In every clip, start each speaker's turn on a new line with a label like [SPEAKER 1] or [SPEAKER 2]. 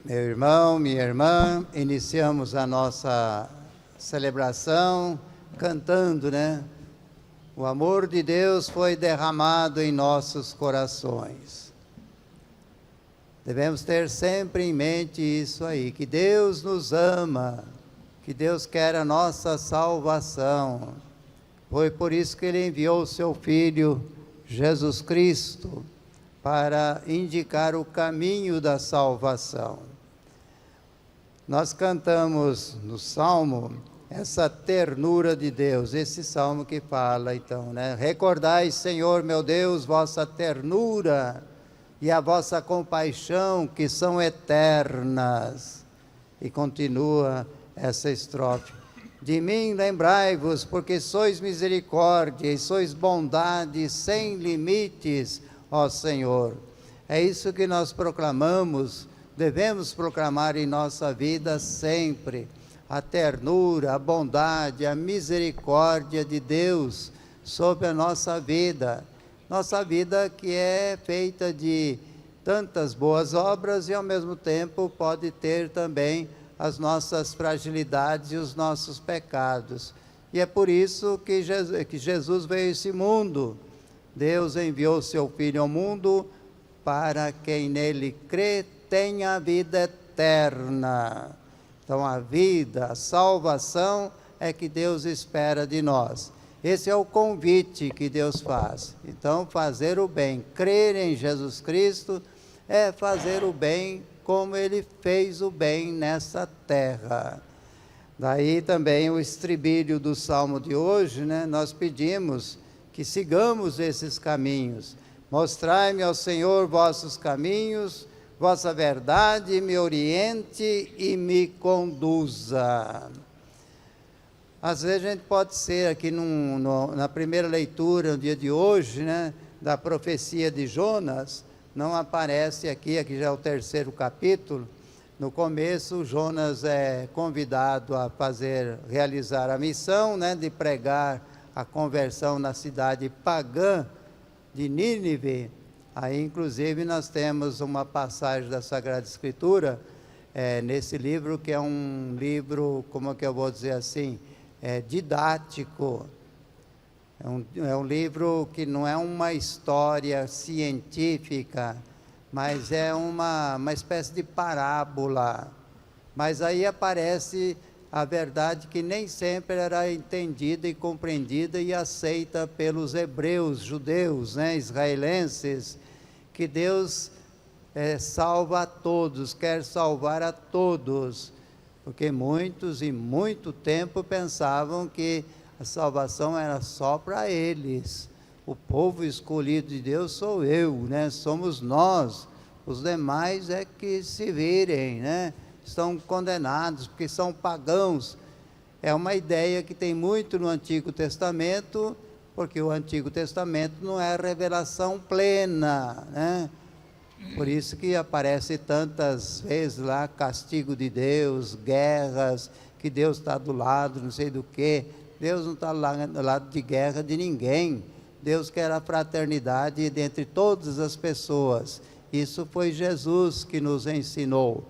[SPEAKER 1] Meu irmão, minha irmã, iniciamos a nossa celebração cantando, né? O amor de Deus foi derramado em nossos corações. Devemos ter sempre em mente isso aí, que Deus nos ama, que Deus quer a nossa salvação. Foi por isso que Ele enviou o seu Filho, Jesus Cristo, para indicar o caminho da salvação. Nós cantamos no Salmo essa ternura de Deus, esse Salmo que fala então, né? Recordai, Senhor meu Deus, vossa ternura e a vossa compaixão que são eternas. E continua essa estrofe. De mim lembrai-vos, porque sois misericórdia e sois bondade sem limites, ó Senhor. É isso que nós proclamamos, devemos proclamar em nossa vida sempre. A ternura, a bondade, a misericórdia de Deus sobre a nossa vida. Nossa vida que é feita de tantas boas obras e ao mesmo tempo pode ter também as nossas fragilidades e os nossos pecados. E é por isso que Jesus veio a esse mundo. Deus enviou seu Filho ao mundo para quem nele crê tenha a vida eterna. Então a vida, a salvação é que Deus espera de nós. Esse é o convite que Deus faz. Então fazer o bem, crer em Jesus Cristo é fazer o bem como Ele fez o bem nessa terra. Daí também o estribilho do Salmo de hoje, né? Nós pedimos que sigamos esses caminhos. Mostrai-me ao Senhor vossos caminhos, vossa verdade me oriente e me conduza. Às vezes a gente pode ser aqui na primeira leitura, no dia de hoje, né, da profecia de Jonas, não aparece aqui já é o 3º capítulo. No começo, Jonas é convidado a realizar a missão, né, de pregar a conversão na cidade pagã de Nínive. Aí, inclusive, nós temos uma passagem da Sagrada Escritura, nesse livro, que é um livro, como é que eu vou dizer assim, didático. É um livro que não é uma história científica, mas é uma espécie de parábola. Mas aí aparece a verdade que nem sempre era entendida e compreendida e aceita pelos hebreus, judeus, né, israelenses, que Deus salva a todos, quer salvar a todos, porque muitos e muito tempo pensavam que a salvação era só para eles. O povo escolhido de Deus sou eu, né? Somos nós. Os demais é que se virem, né? Estão condenados porque são pagãos. É uma ideia que tem muito no Antigo Testamento, porque o Antigo Testamento não é a revelação plena, né? Por isso que aparece tantas vezes lá castigo de Deus, guerras, que Deus está do lado, não sei do que. Deus não está lá do lado de guerra de ninguém. Deus quer a fraternidade dentre todas as pessoas. Isso foi Jesus que nos ensinou.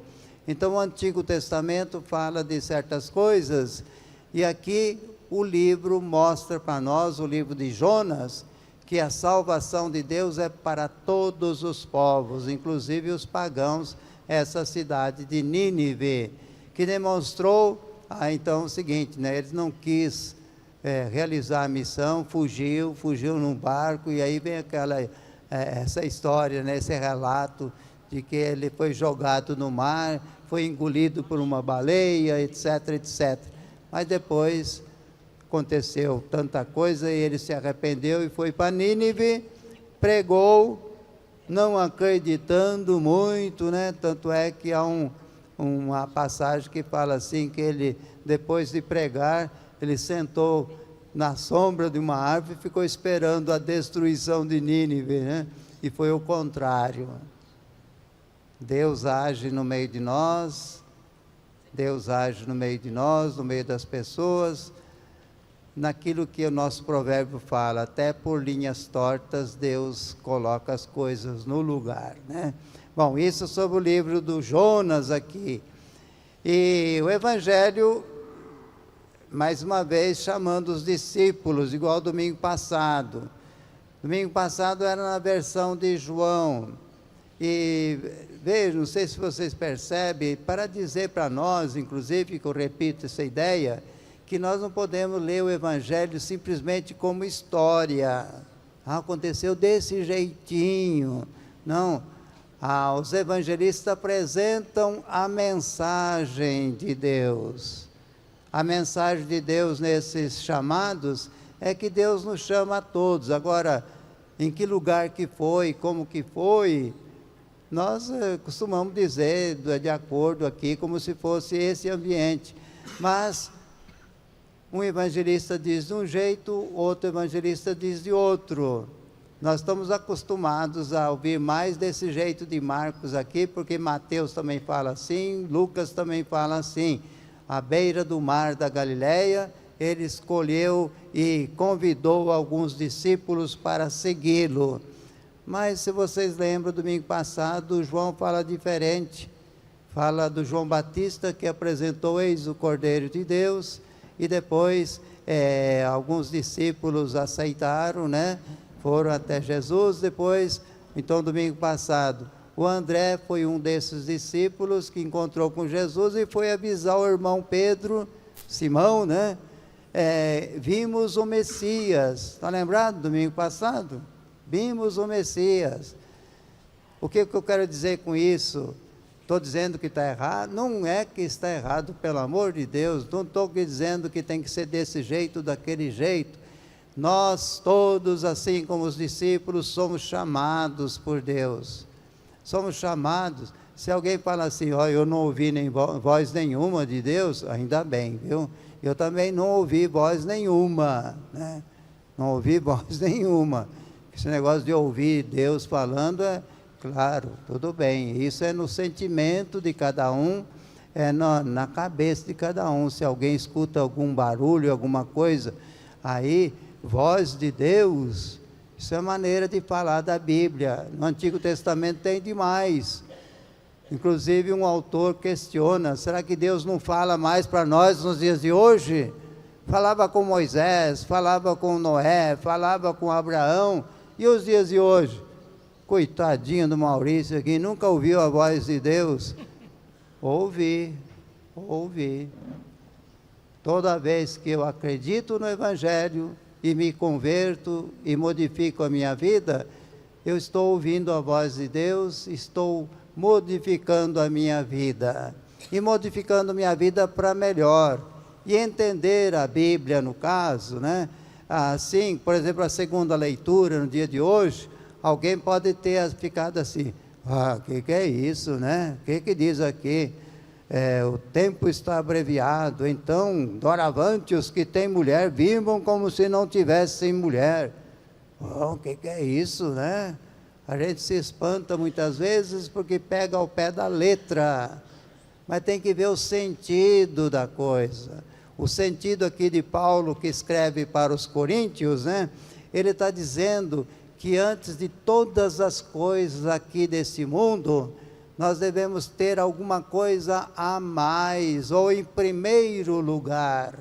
[SPEAKER 1] Então o Antigo Testamento fala de certas coisas, e aqui o livro mostra para nós, o livro de Jonas, que a salvação de Deus é para todos os povos, inclusive os pagãos, essa cidade de Nínive, que demonstrou, então o seguinte, né, eles não quis realizar a missão, fugiu num barco, e aí vem essa história, né, esse relato de que ele foi jogado no mar, foi engolido por uma baleia, etc, etc. Mas depois aconteceu tanta coisa e ele se arrependeu e foi para Nínive, pregou, não acreditando muito, né? Tanto é que há uma passagem que fala assim, que ele, depois de pregar, ele sentou na sombra de uma árvore e ficou esperando a destruição de Nínive, né? E foi o contrário. Deus age no meio de nós, Deus age no meio de nós, no meio das pessoas, naquilo que o nosso provérbio fala, até por linhas tortas Deus coloca as coisas no lugar, né? Bom, isso sobre o livro do Jonas aqui. E o Evangelho, mais uma vez, chamando os discípulos, igual domingo passado. Domingo passado era na versão de João. E veja, não sei se vocês percebem, para dizer para nós, inclusive, que eu repito essa ideia, que nós não podemos ler o Evangelho simplesmente como história. Aconteceu desse jeitinho. Não. Os evangelistas apresentam a mensagem de Deus. A mensagem de Deus nesses chamados é que Deus nos chama a todos. Agora, em que lugar que foi, como que foi, nós costumamos dizer de acordo aqui, como se fosse esse ambiente. Mas um evangelista diz de um jeito, outro evangelista diz de outro. Nós estamos acostumados a ouvir mais desse jeito de Marcos aqui, porque Mateus também fala assim, Lucas também fala assim. À beira do mar da Galileia, ele escolheu e convidou alguns discípulos para segui-lo. Mas se vocês lembram, domingo passado, João fala diferente. Fala do João Batista, que apresentou eis o Cordeiro de Deus, e depois alguns discípulos aceitaram, né? Foram até Jesus. Depois, então domingo passado, o André foi um desses discípulos que encontrou com Jesus e foi avisar o irmão Pedro, Simão, né? Vimos o Messias. Está lembrado domingo passado? Vimos o Messias. O que eu quero dizer com isso? Estou dizendo que está errado? Não é que está errado, pelo amor de Deus. Não estou dizendo que tem que ser desse jeito, daquele jeito. Nós todos, assim como os discípulos, somos chamados por Deus. Somos chamados. Se alguém fala assim, eu não ouvi nem voz nenhuma de Deus, ainda bem, viu? Eu também não ouvi voz nenhuma, né? Não ouvi voz nenhuma. Esse negócio de ouvir Deus falando claro, tudo bem. Isso é no sentimento de cada um, na cabeça de cada um. Se alguém escuta algum barulho, alguma coisa, aí, voz de Deus, isso é maneira de falar da Bíblia. No Antigo Testamento tem demais. Inclusive um autor questiona, será que Deus não fala mais para nós nos dias de hoje? Falava com Moisés, falava com Noé, falava com Abraão, e os dias de hoje? Coitadinho do Maurício aqui, nunca ouviu a voz de Deus? Ouvi. Toda vez que eu acredito no Evangelho e me converto e modifico a minha vida, eu estou ouvindo a voz de Deus, estou modificando a minha vida. E modificando minha vida para melhor. E entender a Bíblia, no caso, né? Assim, por exemplo, a segunda leitura no dia de hoje, alguém pode ter ficado assim, que é isso, né? O que diz aqui? O tempo está abreviado, então, doravante, os que têm mulher, vivam como se não tivessem mulher. O que é isso, né? A gente se espanta muitas vezes porque pega ao pé da letra, mas tem que ver o sentido da coisa. O sentido aqui de Paulo, que escreve para os Coríntios, né? Ele está dizendo que antes de todas as coisas aqui desse mundo, nós devemos ter alguma coisa a mais, ou em primeiro lugar.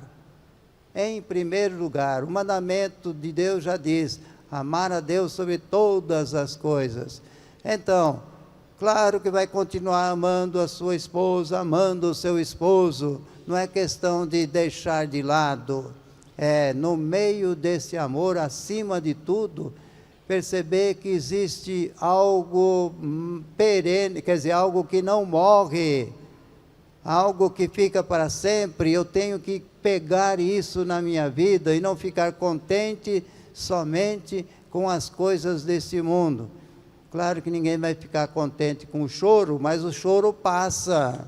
[SPEAKER 1] Em primeiro lugar, o mandamento de Deus já diz, amar a Deus sobre todas as coisas. Então, claro que vai continuar amando a sua esposa, amando o seu esposo, não é questão de deixar de lado. No meio desse amor, acima de tudo, perceber que existe algo perene, quer dizer, algo que não morre, algo que fica para sempre. Eu tenho que pegar isso na minha vida e não ficar contente somente com as coisas desse mundo. Claro que ninguém vai ficar contente com o choro, mas o choro passa.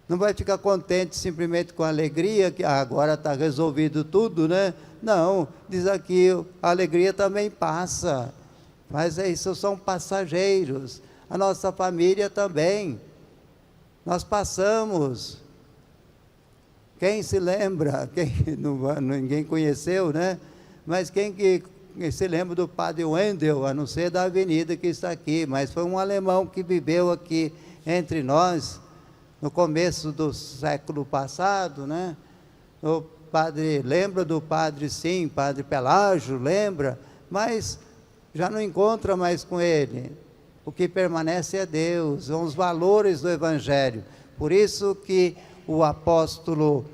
[SPEAKER 1] Não vai ficar contente simplesmente com a alegria, que agora está resolvido tudo, né? Não, diz aqui, a alegria também passa, mas isso são passageiros. A nossa família também, nós passamos. Quem se lembra, ninguém conheceu, né? Mas quem que se lembra do padre Wendel, a não ser da avenida que está aqui, mas foi um alemão que viveu aqui entre nós, no começo do século passado, né? O padre, lembra do padre, sim, padre Pelágio, lembra, mas já não encontra mais com ele. O que permanece é Deus, são os valores do Evangelho. Por isso que o apóstolo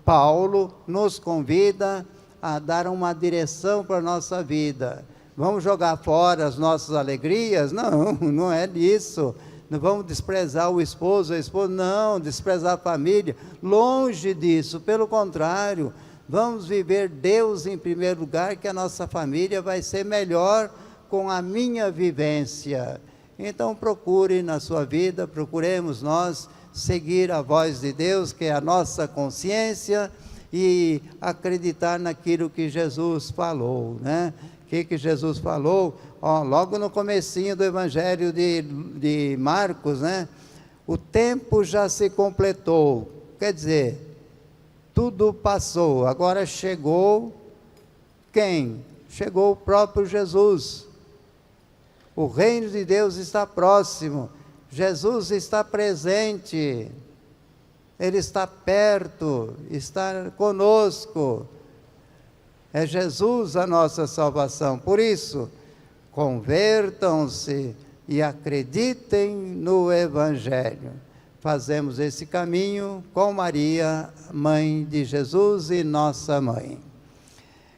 [SPEAKER 1] Paulo nos convida a dar uma direção para a nossa vida. Vamos jogar fora as nossas alegrias? Não, não é isso. Não vamos desprezar o esposo, a esposa, não, desprezar a família, longe disso, pelo contrário, vamos viver Deus em primeiro lugar, que a nossa família vai ser melhor com a minha vivência. Então procure na sua vida, procuremos nós seguir a voz de Deus, que é a nossa consciência, e acreditar naquilo que Jesus falou, né? O que Jesus falou? Logo no comecinho do Evangelho de Marcos, né? O tempo já se completou, quer dizer, tudo passou, agora chegou quem? Chegou o próprio Jesus. O reino de Deus está próximo, Jesus está presente, Ele está perto, está conosco. É Jesus a nossa salvação. Por isso, convertam-se e acreditem no Evangelho. Fazemos esse caminho com Maria, mãe de Jesus e nossa mãe.